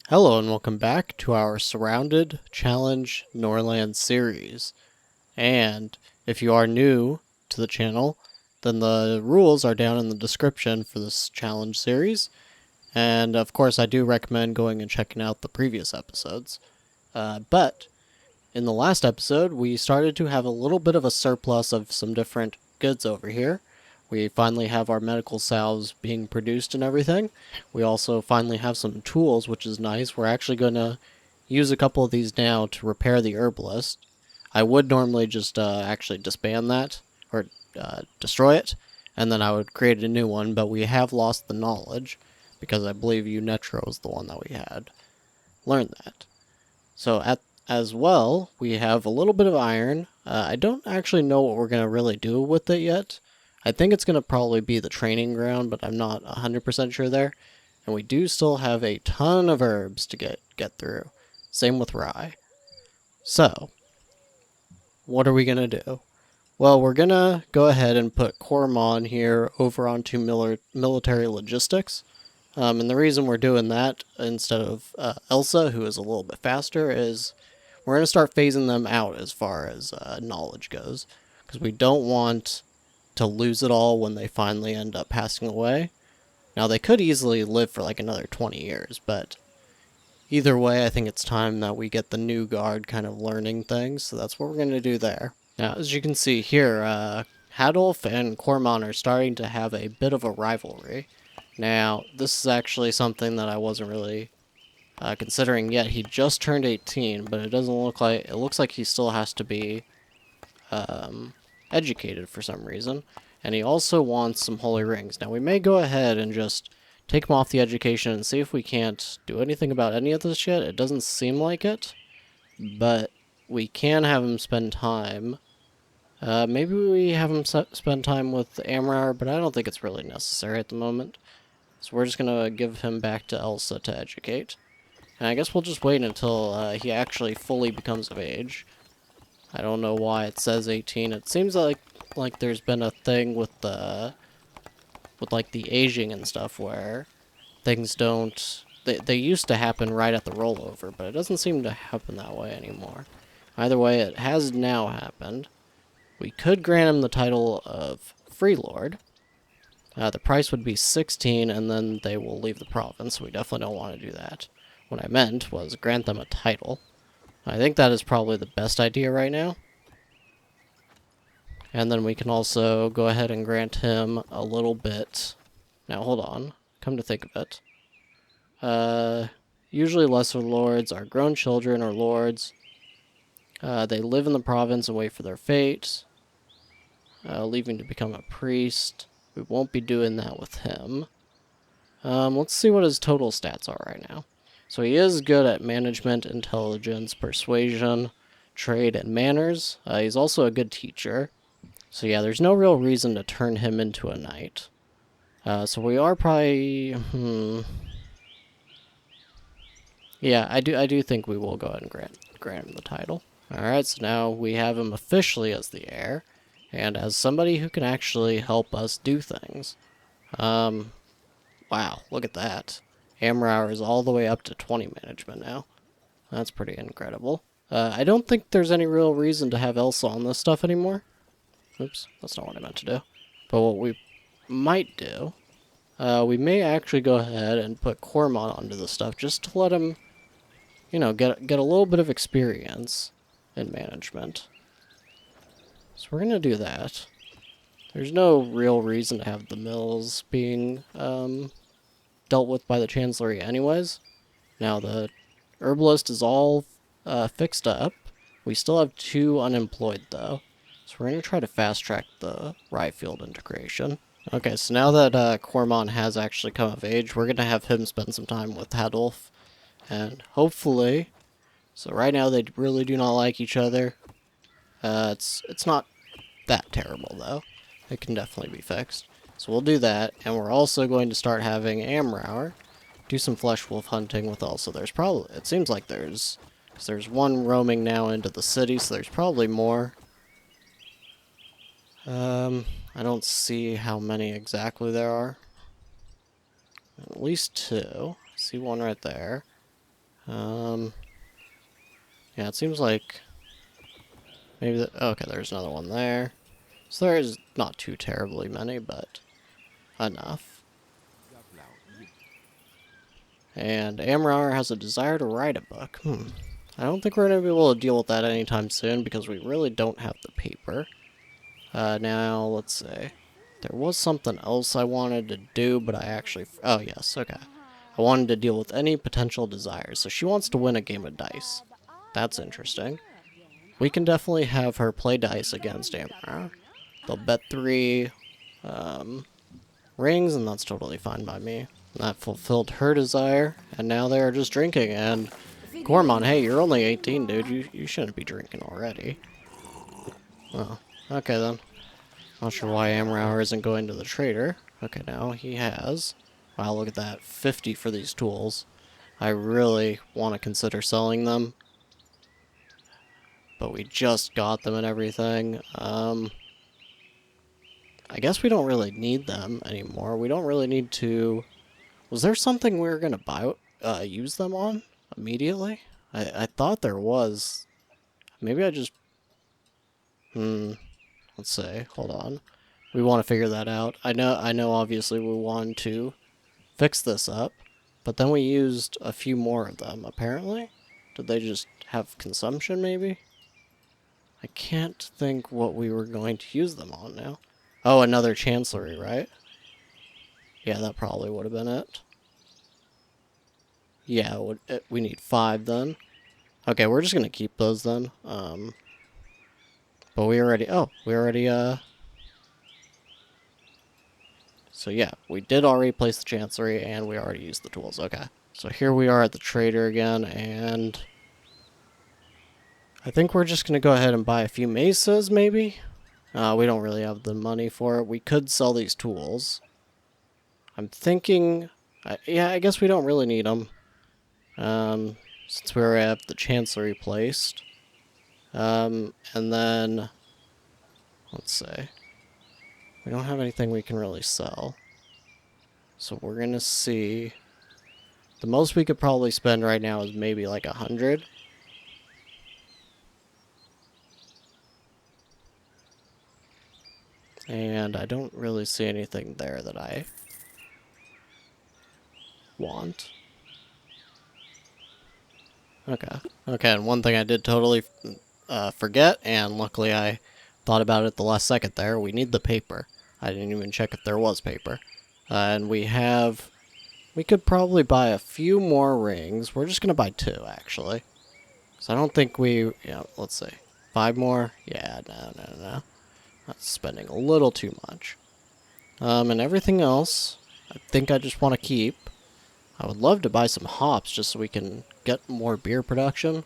Hello and welcome back to our Surrounded Challenge Norland series. And if you are new to the channel, then the rules are down in the description for this challenge series. And of course, I do recommend going and checking out the previous episodes. But in the last episode, we started to have a little bit of a surplus of some different goods over here. We finally have our medical salves being produced and everything. We also finally have some tools, which is nice. We're actually going to use a couple of these now to repair the herbalist. I would normally just actually disband that, or destroy it, and then I would create a new one, but we have lost the knowledge, because I believe Unetro was the one that we had learned that. So as well, we have a little bit of iron. I don't actually know what we're going to really do with it yet. I think it's going to probably be the training ground, but I'm not 100% sure there. And we do still have a ton of herbs to get through. Same with rye. So, what are we going to do? Well, we're going to go ahead and put Cormon here over onto military logistics. And the reason we're doing that instead of Elsa, who is a little bit faster, is we're going to start phasing them out as far as knowledge goes. Because we don't want to lose it all when they finally end up passing away. Now, they could easily live for like another 20 years, but either way, I think it's time that we get the new guard kind of learning things, so that's what we're going to do there. Now, as you can see here, Hadolf and Cormon are starting to have a bit of a rivalry. Now, this is actually something that I wasn't really considering yet. He just turned 18, but it looks like he still has to be educated for some reason. And he also wants some holy rings. Now, we may go ahead and just take him off the education and see if we can't do anything about any of this yet. It doesn't seem like it, but we can have him spend time. Maybe we have him spend time with Amrar, but I don't think it's really necessary at the moment. So we're just going to give him back to Elsa to educate. And I guess we'll just wait until he actually fully becomes of age. I don't know why it says 18. It seems like there's been a thing with like the aging and stuff where things don't... They used to happen right at the rollover, but it doesn't seem to happen that way anymore. Either way, it has now happened. We could grant him the title of Free Lord. The price would be 16, and then they will leave the province, so we definitely don't want to do that. What I meant was grant them a title. I think that is probably the best idea right now. And then we can also go ahead and grant him a little bit. Now, hold on. Come to think of it. Usually lesser lords are grown children or lords. They live in the province and wait for their fate. Leaving to become a priest. We won't be doing that with him. Let's see what his total stats are right now. So he is good at management, intelligence, persuasion, trade, and manners. He's also a good teacher. So yeah, there's no real reason to turn him into a knight. So we are probably... Yeah, I do think we will go ahead and grant him the title. Alright, so now we have him officially as the heir, and as somebody who can actually help us do things. Wow, look at that. Amrar is all the way up to 20 management now. That's pretty incredible. I don't think there's any real reason to have Elsa on this stuff anymore. Oops, that's not what I meant to do. But what we might do, we may actually go ahead and put Cormon onto this stuff just to let him, you know, get a little bit of experience in management. So we're going to do that. There's no real reason to have the mills being dealt with by the Chancellery anyways. Now the herbalist is all fixed up. We still have 2 unemployed though. So we're going to try to fast track the rye field integration. Okay, so now that Cormon has actually come of age, we're going to have him spend some time with Hadolf. And hopefully... So right now they really do not like each other. It's not that terrible though. It can definitely be fixed. So we'll do that, and we're also going to start having Amrar do some flesh wolf hunting with Elsa. There's probably... It seems like there's 1 roaming now into the city, so there's probably more. I don't see how many exactly there are. At least 2. I see 1 right there. Yeah, it seems like maybe okay, there's another one there. So there is not too terribly many, but enough. And Amrar has a desire to write a book. I don't think we're going to be able to deal with that anytime soon because we really don't have the paper. Now, let's see. There was something else I wanted to do, but I actually... Oh, yes, okay. I wanted to deal with any potential desires. So she wants to win a game of dice. That's interesting. We can definitely have her play dice against Amrar. They'll bet 3 rings, and that's totally fine by me. That fulfilled her desire, and now they're just drinking, and... Gormon, hey, you're only 18, dude. You shouldn't be drinking already. Oh, okay then. Not sure why Amrauer isn't going to the trader. Okay, now he has. Wow, look at that. 50 for these tools. I really want to consider selling them. But we just got them and everything. I guess we don't really need them anymore. We don't really need to... Was there something we were going to use them on immediately? I thought there was. Maybe I just... Let's see. Hold on. We want to figure that out. I know obviously we want to fix this up, but then we used a few more of them, apparently. Did they just have consumption, maybe? I can't think what we were going to use them on now. Oh, another chancellery, right? Yeah, that probably would have been it. Yeah, we need 5 then. Okay, we're just going to keep those then. But we already... So yeah, we did already place the chancellery, and we already used the tools. Okay. So here we are at the trader again, and... I think we're just going to go ahead and buy a few mesas, maybe? We don't really have the money for it. We could sell these tools. I'm thinking... yeah, I guess we don't really need them. Since we already have the chancellery placed. And then... Let's see. We don't have anything we can really sell. So we're going to see... The most we could probably spend right now is maybe like 100. And I don't really see anything there that I want. Okay. Okay, and one thing I did totally forget, and luckily I thought about it the last second there, we need the paper. I didn't even check if there was paper. And we could probably buy a few more rings. We're just going to buy 2, actually. Because I don't think let's see. 5 more? Yeah, no. That's spending a little too much. And everything else, I think I just want to keep. I would love to buy some hops just so we can get more beer production.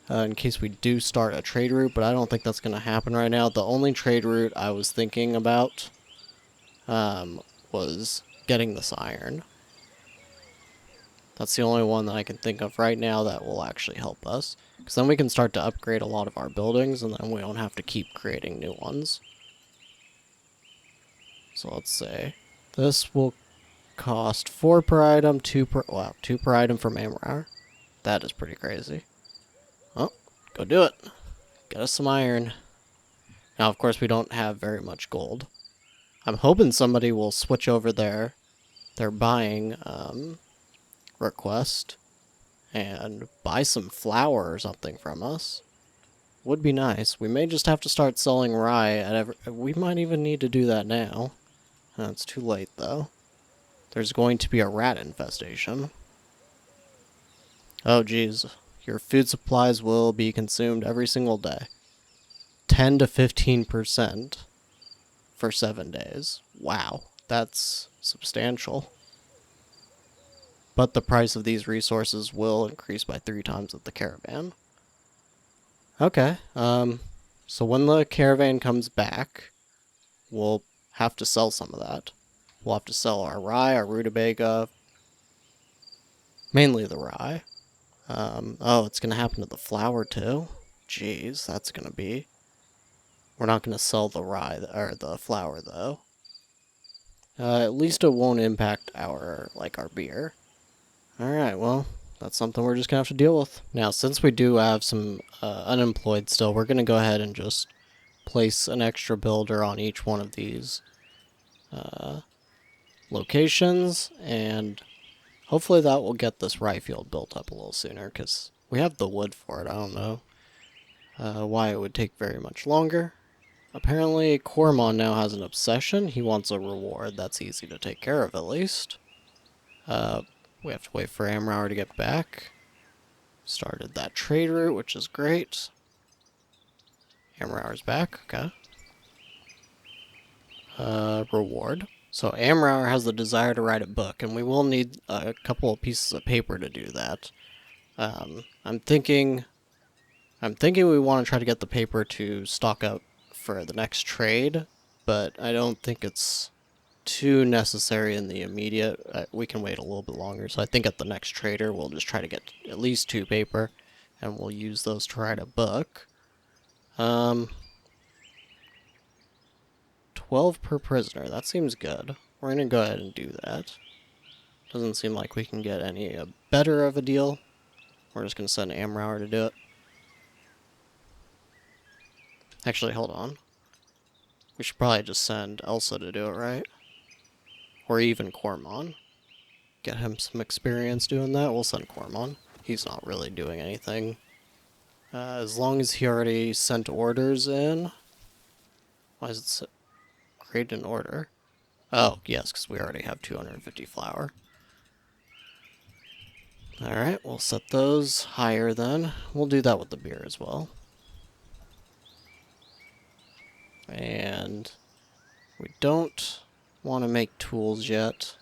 In case we do start a trade route, but I don't think that's going to happen right now. The only trade route I was thinking about was getting this iron. That's the only one that I can think of right now that will actually help us. Because then we can start to upgrade a lot of our buildings, and then we don't have to keep creating new ones. So let's say this will cost 4 per item, 2 per item from Amrar. That is pretty crazy. Oh, go do it. Get us some iron. Now, of course, we don't have very much gold. I'm hoping somebody will switch over their buying request and buy some flour or something from us. Would be nice. We may just have to start selling rye we might even need to do that now. It's too late, though. There's going to be a rat infestation. Oh, geez. Your food supplies will be consumed every single day. 10 to 15% for 7 days. Wow, that's substantial. But the price of these resources will increase by 3 times with the caravan. Okay, so when the caravan comes back, we'll have to sell some of that. We'll have to sell our rye, our rutabaga, mainly the rye. Oh, it's going to happen to the flour too? Jeez, that's going to be... We're not going to sell the rye, or the flour though. At least it won't impact our beer. Alright, well, that's something we're just going to have to deal with. Now, since we do have some unemployed still, we're going to go ahead and just place an extra builder on each one of these locations, and hopefully that will get this rye field built up a little sooner, because we have the wood for it. I don't know why it would take very much longer. Apparently, Cormon now has an obsession. He wants a reward. That's easy to take care of, at least. We have to wait for Amrauer to get back. Started that trade route, which is great. Amrauer's back, okay. Reward. So Amrauer has the desire to write a book, and we will need a couple of pieces of paper to do that. I'm thinking we want to try to get the paper to stock up for the next trade, but I don't think it's too necessary in the immediate. We can wait a little bit longer, so I think at the next trader we'll just try to get at least 2 paper, and we'll use those to write a book. 12 per prisoner, that seems good. We're gonna go ahead and do that. Doesn't seem like we can get any better of a deal. We're just gonna send Amrauer to do it. Actually, hold on. We should probably just send Elsa to do it, right? Or even Cormon. Get him some experience doing that. We'll send Cormon. He's not really doing anything. As long as he already sent orders in. Why does it create an order? Oh, yes, because we already have 250 flour. Alright, we'll set those higher then. We'll do that with the beer as well. And we don't want to make tools yet.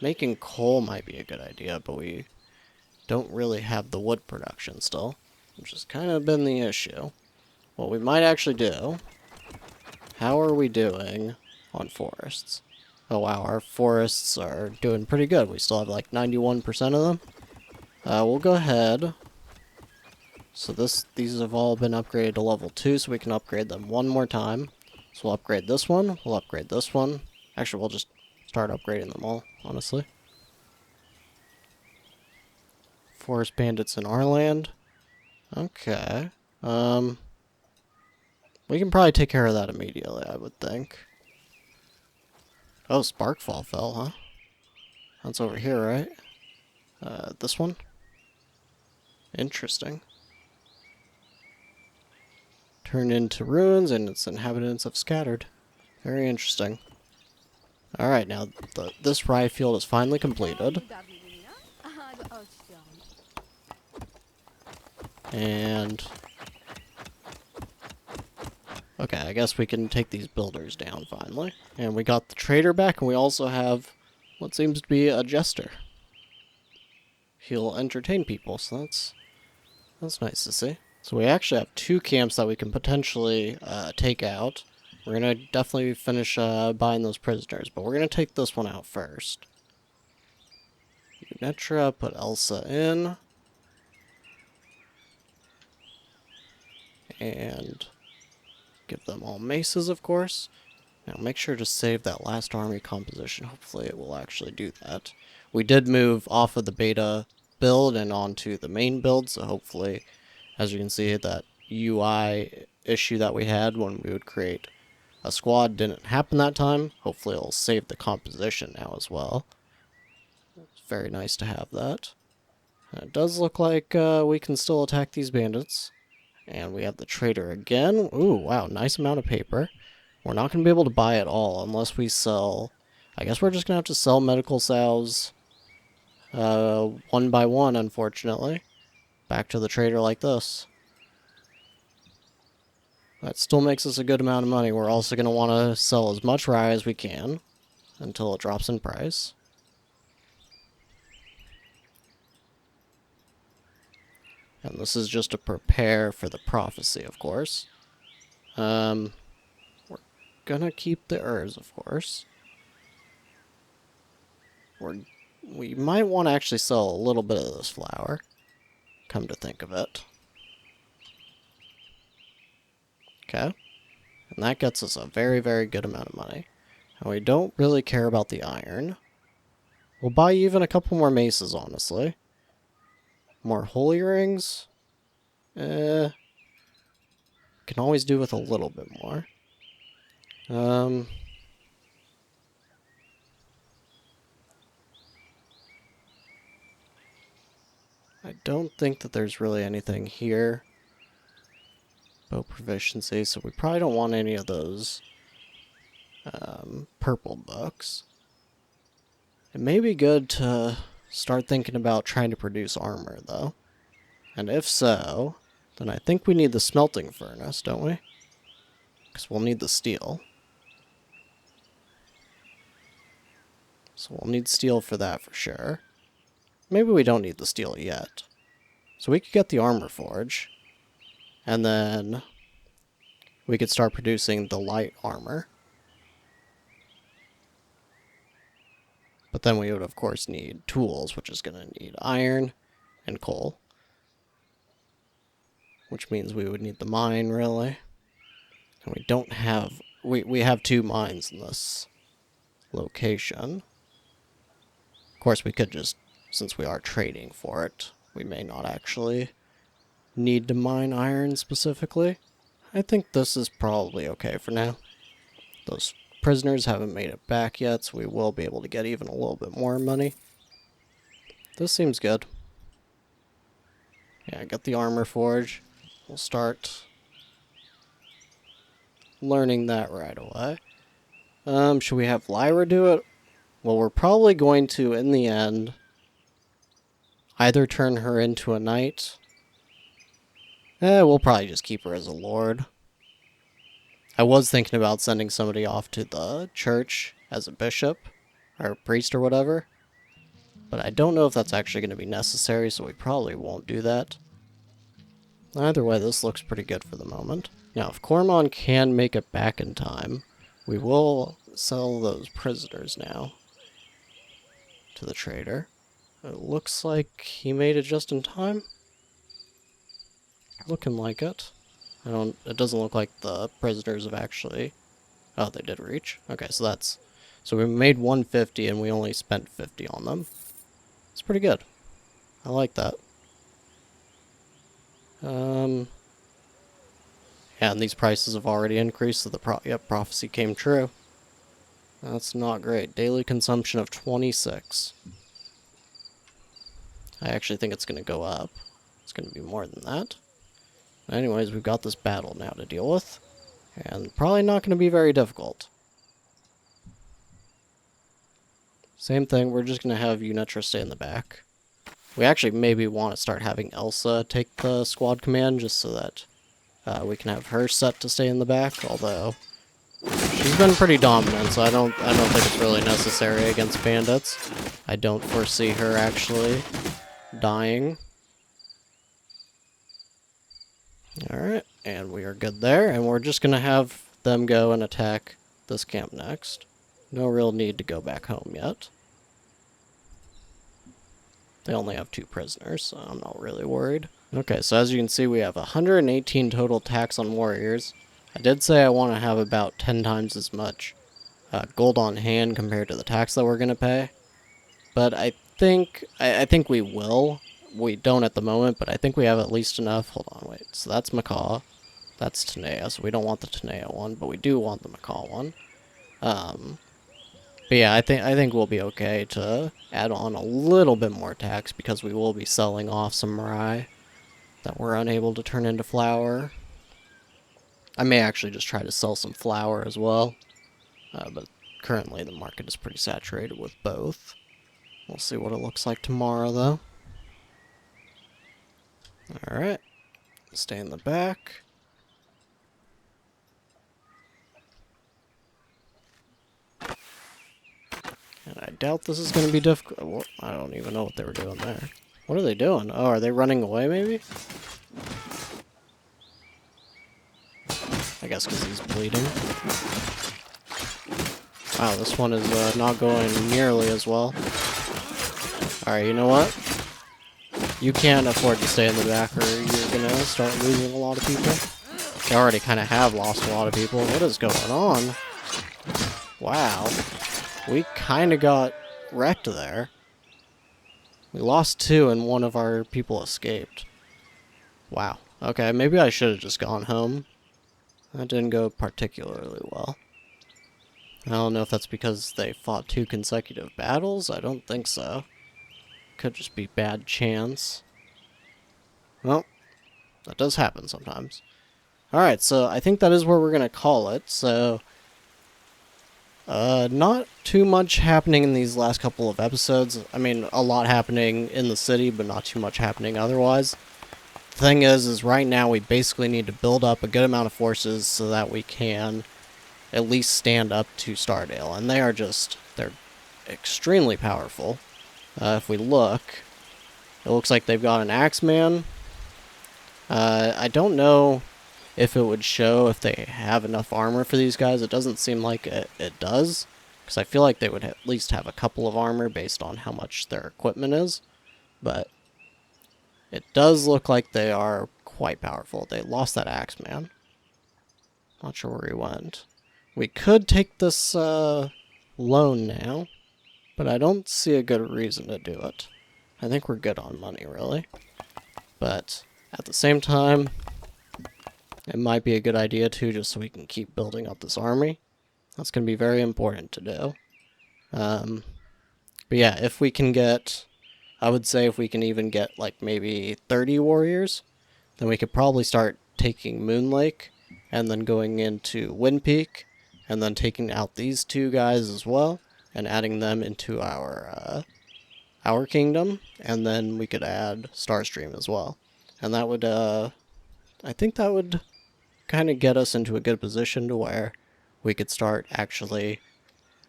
Making coal might be a good idea, but we don't really have the wood production still, which has kind of been the issue. What we might actually do... How are we doing on forests? Oh wow, our forests are doing pretty good. We still have like 91% of them. We'll go ahead... So these have all been upgraded to level 2, so we can upgrade them one more time. So we'll upgrade this one, we'll upgrade this one. Actually, we'll just start upgrading them all, honestly. Forest bandits in our land. Okay. We can probably take care of that immediately, I would think. Oh, Sparkfall fell, huh? That's over here, right? This one? Interesting. Turned into ruins, and its inhabitants have scattered. Very interesting. Alright, now this rye field is finally completed. And... okay, I guess we can take these builders down finally. And we got the trader back, and we also have what seems to be a jester. He'll entertain people, so that's nice to see. So we actually have 2 camps that we can potentially take out. We're going to definitely finish buying those prisoners, but we're going to take this one out first. Unetra, put Elsa in. And give them all maces, of course. Now make sure to save that last army composition. Hopefully it will actually do that. We did move off of the beta build and onto the main build, so hopefully... As you can see, that UI issue that we had when we would create a squad didn't happen that time. Hopefully it'll save the composition now as well. It's very nice to have that. And it does look like we can still attack these bandits. And we have the trader again. Ooh, wow, nice amount of paper. We're not going to be able to buy it all unless we sell... I guess we're just going to have to sell medical salves one by one, unfortunately. Back to the trader like this. That still makes us a good amount of money. We're also going to want to sell as much rye as we can until it drops in price. And this is just to prepare for the prophecy, of course. We're going to keep the herbs, of course. We might want to actually sell a little bit of this flour. Come to think of it. Okay. And that gets us a very, very good amount of money. And we don't really care about the iron. We'll buy even a couple more maces, honestly. More holy rings? Can always do with a little bit more. I don't think that there's really anything here. Bow proficiency, so we probably don't want any of those purple books. It may be good to start thinking about trying to produce armor, though. And if so, then I think we need the smelting furnace, don't we? Because we'll need the steel. So we'll need steel for that for sure. Maybe we don't need the steel yet. So we could get the armor forge. And then we could start producing the light armor. But then we would, of course, need tools, which is going to need iron and coal. Which means we would need the mine, really. And we don't have... We have 2 mines in this location. Of course, we could just... Since we are trading for it, we may not actually need to mine iron specifically. I think this is probably okay for now. Those prisoners haven't made it back yet, so we will be able to get even a little bit more money. This seems good. Yeah, I got the armor forge. We'll start learning that right away. Should we have Lyra do it? Well, we're probably going to, in the end, either turn her into a knight. We'll probably just keep her as a lord. I was thinking about sending somebody off to the church as a bishop, or a priest or whatever. But I don't know if that's actually going to be necessary, so we probably won't do that. Either way, this looks pretty good for the moment. Now, if Cormon can make it back in time, we will sell those prisoners now to the trader. It looks like he made it just in time. Looking like it. It doesn't look like the prisoners have actually... Oh, they did reach. Okay, so that's... So we made 150 and we only spent 50 on them. It's pretty good. I like that. Yeah, and these prices have already increased, so the prophecy came true. That's not great. Daily consumption of 26. I actually think it's going to go up. It's going to be more than that. Anyways, we've got this battle now to deal with. And probably not going to be very difficult. Same thing, we're just going to have Unetra stay in the back. We actually maybe want to start having Elsa take the squad command, just so that we can have her set to stay in the back, although she's been pretty dominant, so I don't think it's really necessary against bandits. I don't foresee her actually dying. Alright, and we are good there, and we're just going to have them go and attack this camp next. No real need to go back home yet. They only have 2 prisoners, so I'm not really worried. Okay, so as you can see, we have 118 total attacks on warriors. I did say I want to have about 10 times as much gold on hand compared to the tax that we're going to pay. But I think we will. We don't at the moment, but I think we have at least enough. Hold on, wait. So that's Macaw. That's Tanea, so we don't want the Tanea one, but we do want the Macaw one. But yeah, I think we'll be okay to add on a little bit more tax because we will be selling off some rye that we're unable to turn into flour. I may actually just try to sell some flour as well, but currently the market is pretty saturated with both. We'll see what it looks like tomorrow, though. Alright, stay in the back. And I doubt this is going to be difficult. Well, I don't even know what they were doing there. What are they doing? Oh, are they running away, maybe? I guess because he's bleeding. Wow, this one is not going nearly as well. Alright, you know what? You can't afford to stay in the back or you're going to start losing a lot of people. They already kind of have lost a lot of people. What is going on? Wow. We kind of got wrecked there. We lost 2 and one of our people escaped. Wow. Okay, maybe I should have just gone home. That didn't go particularly well. I don't know if that's because they fought 2 consecutive battles. I don't think so. Could just be bad chance. Well, that does happen sometimes. Alright, so I think that is where we're going to call it. So, not too much happening in these last couple of episodes. I mean, a lot happening in the city, but not too much happening otherwise. The thing is right now we basically need to build up a good amount of forces so that we can at least stand up to Stardale. And they are they're extremely powerful. If we look, it looks like they've got an Axeman. I don't know if it would show if they have enough armor for these guys. It doesn't seem like it does, because I feel like they would at least have a couple of armor based on how much their equipment is. But it does look like they are quite powerful. They lost that Axeman. Not sure where he went. We could take this loan now, but I don't see a good reason to do it. I think we're good on money, really. But at the same time, it might be a good idea too, just so we can keep building up this army. That's going to be very important to do. But yeah, if we can get, I would say if we can even get like maybe 30 warriors, then we could probably start taking Moon Lake, and then going into Wind Peak, and then taking out these 2 guys as well, and adding them into our kingdom, and then we could add Starstream as well. And that would, I think that would kind of get us into a good position to where we could start actually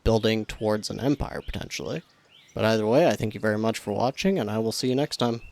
building towards an empire, potentially. But either way, I thank you very much for watching, and I will see you next time.